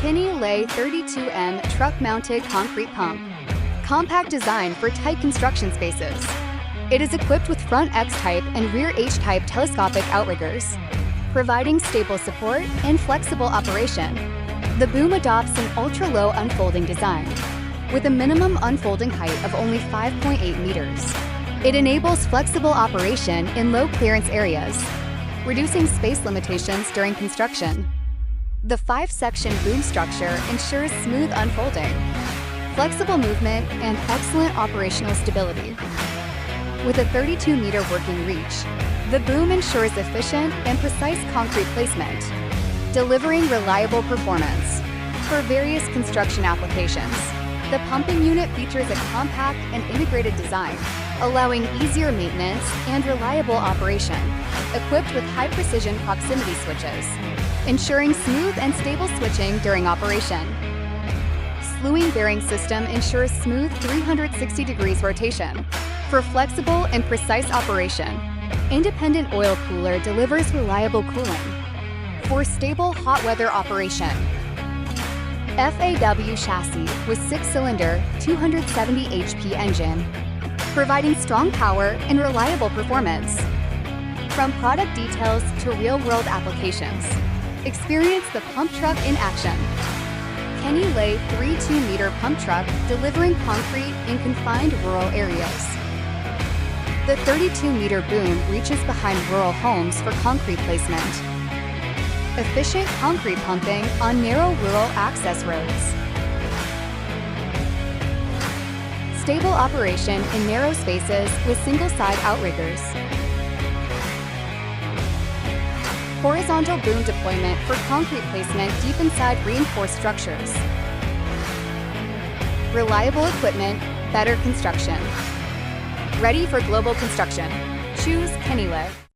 CO-NELE 32M truck-mounted concrete pump. Compact design for tight construction spaces. It is equipped with front X-type and rear H-type telescopic outriggers, providing stable support and flexible operation. The boom adopts an ultra-low unfolding design, with a minimum unfolding height of only 5.8 meters. It enables flexible operation in low clearance areas, reducing space limitations during construction. The 5-section boom structure ensures smooth unfolding, flexible movement, and excellent operational stability. With a 32-meter working reach, the boom ensures efficient and precise concrete placement, delivering reliable performance. For various construction applications, the pumping unit features a compact and integrated design, allowing easier maintenance and reliable operation, equipped with high-precision proximity switches, ensuring smooth and stable switching during operation. Slewing bearing system ensures smooth 360 degrees rotation for flexible and precise operation. Independent oil cooler delivers reliable cooling for stable hot weather operation. FAW chassis with 6-cylinder, 270 HP engine, providing strong power and reliable performance. From product details to real-world applications, experience the pump truck in action. CO-NELE 32-meter pump truck delivering concrete in confined rural areas. The 32-meter boom reaches behind rural homes for concrete placement. Efficient concrete pumping on narrow rural access roads. Stable operation in narrow spaces with single-side outriggers. Horizontal boom deployment for concrete placement deep inside reinforced structures. Reliable equipment, better construction. Ready for global construction. Choose CO-NELE.